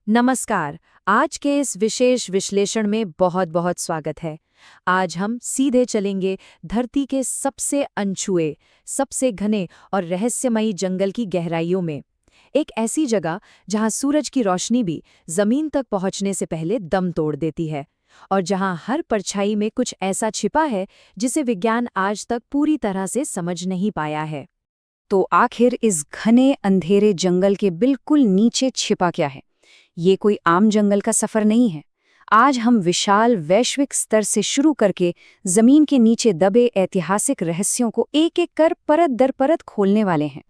नमस्कार। आज के इस विशेष विश्लेषण में बहुत बहुत स्वागत है। आज हम सीधे चलेंगे धरती के सबसे अनछुए, सबसे घने और रहस्यमयी जंगल की गहराइयों में। एक ऐसी जगह जहां सूरज की रोशनी भी जमीन तक पहुंचने से पहले दम तोड़ देती है और जहां हर परछाई में कुछ ऐसा छिपा है जिसे विज्ञान आज तक पूरी तरह से समझ नहीं पाया है। तो आखिर इस घने अंधेरे जंगल के बिल्कुल नीचे छिपा क्या है? ये कोई आम जंगल का सफर नहीं है। आज हम विशाल वैश्विक स्तर से शुरू करके जमीन के नीचे दबे ऐतिहासिक रहस्यों को एक-एक कर परत दर परत खोलने वाले हैं।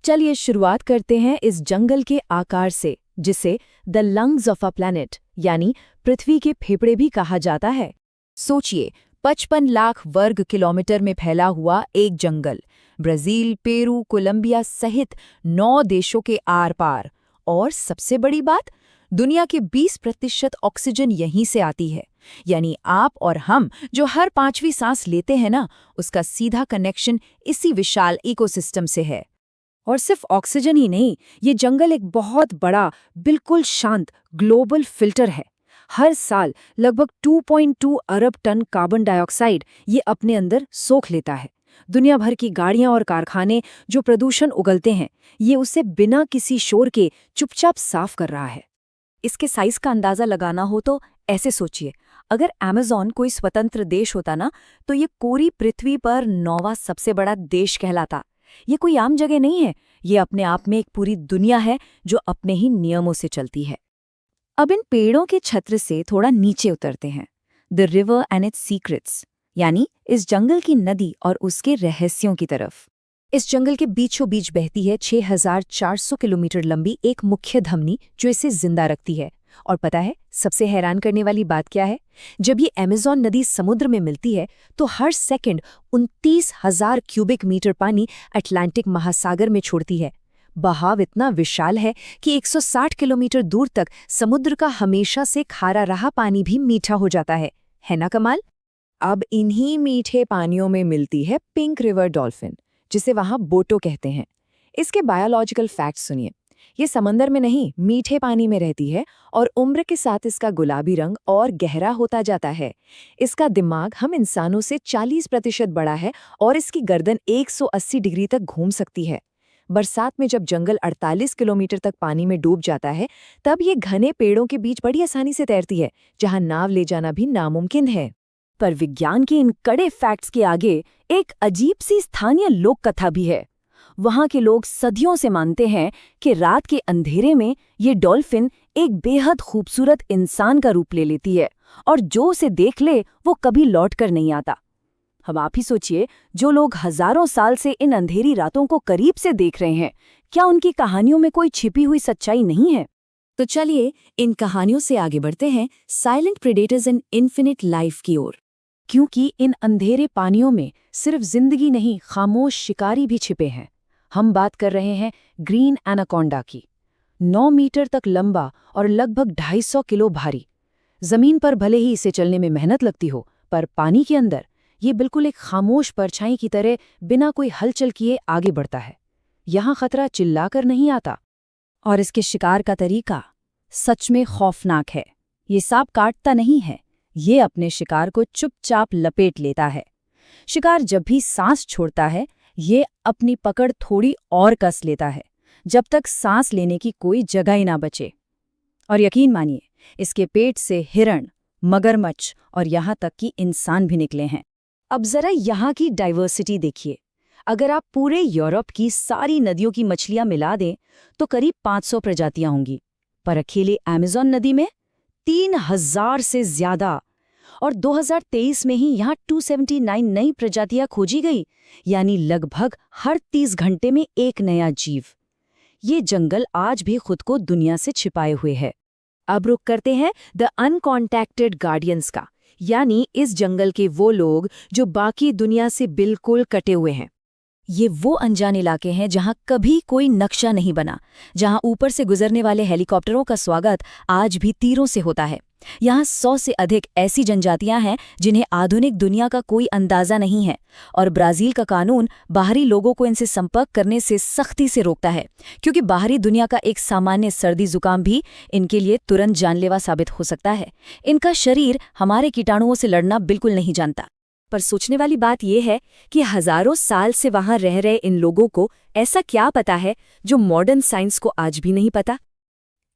चलिए शुरुआत करते हैं इस जंगल के आकार से, जिसे the lungs of a planet यानी पृथ्वी के फेफड़े भी कहा जाता है। सोचिए, 55 लाख वर्ग किलोमीटर में फैला हुआ एक जंगल, ब्राजील, पेरू, कोलंबिया सहित 9 देशों के आर पार। और सबसे बड़ी बात, दुनिया के 20% ऑक्सीजन यहीं से आती है। यानी आप और हम जो हर 5वीं सांस लेते हैं ना, उसका सीधा कनेक्शन इसी विशाल इकोसिस्टम से है। और सिर्फ ऑक्सीजन ही नहीं, ये जंगल एक बहुत बड़ा, बिल्कुल शांत ग्लोबल फिल्टर है। हर साल लगभग 2.2 अरब टन कार्बन डाइऑक्साइड ये अपने अंदर सोख लेता है। दुनिया भर की गाड़ियां और कारखाने जो प्रदूषण उगलते हैं, ये उसे बिना किसी शोर के चुपचाप साफ कर रहा है। इसके साइज का अंदाजा लगाना हो तो ऐसे सोचिए, अगर अमेज़न कोई स्वतंत्र देश होता ना, तो ये पूरी पृथ्वी पर 9वां सबसे बड़ा देश कहलाता। ये कोई आम जगह नहीं है, ये अपने आप में एक पूरी दुनिया है जो अपने ही नियमों से चलती है। अब इन पेड़ों के छत्र से थोड़ा नीचे उतरते हैं। The river and it's secrets, यानी इस जंगल की नदी और उसके रहस्यों की तरफ। इस जंगल के बीचों बीच बहती है 6400 किलोमीटर लंबी एक मुख्य धमनी जो इसे जिंदा रखती है। और पता है सबसे हैरान करने वाली बात क्या है? जब ये अमेज़न नदी समुद्र में मिलती है तो हर सेकंड 29,000 क्यूबिक मीटर पानी अटलांटिक महासागर में छोड़ती है। बहाव इतना विशाल है कि 160 किलोमीटर दूर तक समुद्र का हमेशा से खारा रहा पानी भी मीठा हो जाता है ना कमाल? अब इन्हीं मीठे पानियों में मिलती है पिंक रिवर डॉल्फिन, जिसे वहां बोटो कहते हैं। इसके बायोलॉजिकल फैक्ट्स सुनिए। ये समंदर में नहीं, मीठे पानी में रहती है और उम्र के साथ इसका गुलाबी रंग और गहरा होता जाता है। इसका दिमाग हम इंसानों से 40% बड़ा है और इसकी गर्दन 180 डिग्री तक घूम सकती है। बरसात में जब जंगल 48 किलोमीटर तक पानी में डूब जाता है, तब ये घने पेड़ों के बीच बड़ी आसानी से तैरती है, जहां नाव ले जाना भी नामुमकिन है। पर विज्ञान के इन कड़े फैक्ट्स के आगे एक अजीब सी स्थानीय लोक कथा भी है। वहां के लोग सदियों से मानते हैं कि रात के अंधेरे में ये डॉल्फिन एक बेहद खूबसूरत इंसान का रूप ले लेती है और जो उसे देख ले वो कभी लौट कर नहीं आता। अब आप ही सोचिए, जो लोग हजारों साल से इन अंधेरी रातों को करीब से देख रहे हैं, क्या उनकी कहानियों में कोई छिपी हुई सच्चाई नहीं है? तो चलिए इन कहानियों से आगे बढ़ते हैं साइलेंट प्रेडेटर्स इन इन्फिनिट लाइफ की ओर। क्योंकि इन अंधेरे पानियों में सिर्फ जिंदगी नहीं, खामोश शिकारी भी छिपे हैं। हम बात कर रहे हैं ग्रीन एनाकोंडा की। 9 मीटर तक लंबा और लगभग 250 किलो भारी। जमीन पर भले ही इसे चलने में मेहनत लगती हो, पर पानी के अंदर ये बिल्कुल एक खामोश परछाई की तरह बिना कोई हलचल किए आगे बढ़ता है। यहाँ खतरा चिल्लाकर नहीं आता। और इसके शिकार का तरीका सच में खौफनाक है। ये सांप काटता नहीं है, ये अपने शिकार को चुपचाप लपेट लेता है। शिकार जब भी सांस छोड़ता है, ये अपनी पकड़ थोड़ी और कस लेता है, जब तक सांस लेने की कोई जगह ही ना बचे। और यकीन मानिए, इसके पेट से हिरण, मगरमच्छ और यहाँ तक कि इंसान भी निकले हैं। अब जरा यहाँ की डाइवर्सिटी देखिए। अगर आप पूरे यूरोप की सारी नदियों की मछलियां मिला दें तो करीब 500 प्रजातियां होंगी, पर अकेले अमेज़न नदी में 3000 से ज्यादा। और 2023 में ही यहाँ 279 नई प्रजातियां खोजी गई, यानी लगभग हर 30 घंटे में एक नया जीव। ये जंगल आज भी खुद को दुनिया से छिपाए हुए है। अब रुक करते हैं द अनकॉन्टैक्टेड गार्डियंस का, यानी इस जंगल के वो लोग जो बाकी दुनिया से बिल्कुल कटे हुए हैं। ये वो अनजान इलाके हैं जहां कभी कोई नक्शा नहीं बना, जहां ऊपर से गुजरने वाले हेलीकॉप्टरों का स्वागत आज भी तीरों से होता है। यहाँ 100 से अधिक ऐसी जनजातियां हैं जिन्हें आधुनिक दुनिया का कोई अंदाजा नहीं है, और ब्राजील का कानून बाहरी लोगों को इनसे संपर्क करने से सख्ती से रोकता है, क्योंकि बाहरी दुनिया का एक सामान्य सर्दी जुकाम भी इनके लिए तुरंत जानलेवा साबित हो सकता है। इनका शरीर हमारे कीटाणुओं से लड़ना बिल्कुल नहीं जानता। पर सोचने वाली बात यह है कि हजारों साल से वहां रह रहे इन लोगों को ऐसा क्या पता है जो मॉडर्न साइंस को आज भी नहीं पता?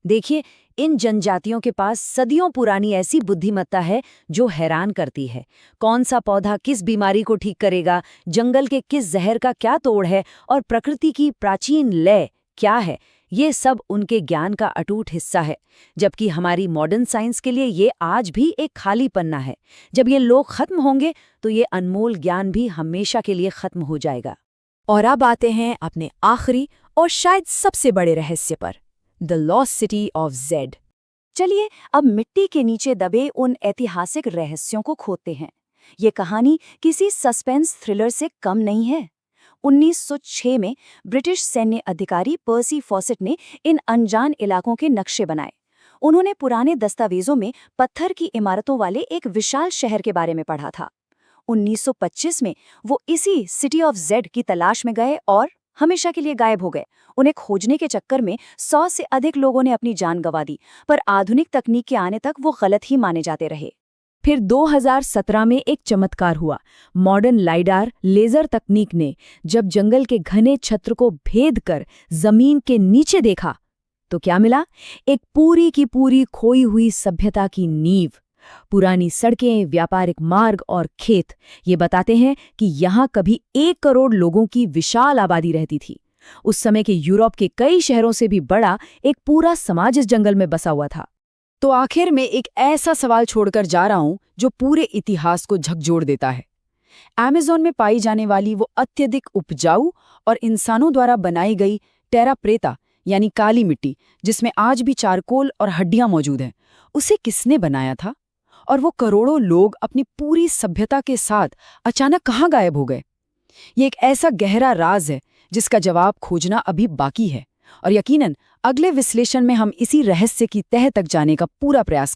देखिए, इन जनजातियों के पास सदियों पुरानी ऐसी बुद्धिमत्ता है जो हैरान करती है। कौन सा पौधा किस बीमारी को ठीक करेगा, जंगल के किस जहर का क्या तोड़ है और प्रकृति की प्राचीन लय क्या है, ये सब उनके ज्ञान का अटूट हिस्सा है। जबकि हमारी मॉडर्न साइंस के लिए ये आज भी एक खाली पन्ना है। जब ये लोग खत्म होंगे तो ये अनमोल ज्ञान भी हमेशा के लिए खत्म हो जाएगा। और अब आते हैं अपने आखिरी और शायद सबसे बड़े रहस्य पर, the lost city of Z. चलिए अब मिट्टी के नीचे दबे उन ऐतिहासिक रहस्यों को खोदते हैं। ये कहानी किसी सस्पेंस थ्रिलर से कम नहीं है। 1906 में ब्रिटिश सैन्य अधिकारी पर्सी फॉसेट ने इन अनजान इलाकों के नक्शे बनाए। उन्होंने पुराने दस्तावेजों में पत्थर की इमारतों वाले एक विशाल शहर के बारे में पढ़ा था। 1925 में वो इसी सिटी ऑफ जेड की तलाश में गए और हमेशा के लिए गायब हो गए। उन्हें खोजने के चक्कर में 100 से अधिक लोगों ने अपनी जान गंवा दी, पर आधुनिक तकनीक के आने तक वो गलत ही माने जाते रहे। फिर 2017 में एक चमत्कार हुआ। मॉडर्न लाइडार लेजर तकनीक ने जब जंगल के घने छत्र को भेद कर जमीन के नीचे देखा तो क्या मिला? एक पूरी की पूरी खोई हुई सभ्यता की नींव। पुरानी सड़कें, व्यापारिक मार्ग और खेत ये बताते हैं कि यहाँ कभी 1 करोड़ लोगों की विशाल आबादी रहती थी। उस समय के यूरोप के कई शहरों से भी बड़ा एक पूरा समाज इस जंगल में बसा हुआ था। तो आखिर में एक ऐसा सवाल छोड़कर जा रहा हूं जो पूरे इतिहास को झकझोर देता है। अमेज़न में पाई जाने वाली वो अत्यधिक उपजाऊ और इंसानों द्वारा बनाई गई टेरा प्रेता यानी काली मिट्टी, जिसमें आज भी चारकोल और हड्डियां मौजूद हैं, उसे किसने बनाया था? और वो करोड़ों लोग अपनी पूरी सभ्यता के साथ अचानक कहाँ गायब हो गए? ये एक ऐसा गहरा राज है जिसका जवाब खोजना अभी बाकी है, और यकीनन अगले विश्लेषण में हम इसी रहस्य की तह तक जाने का पूरा प्रयास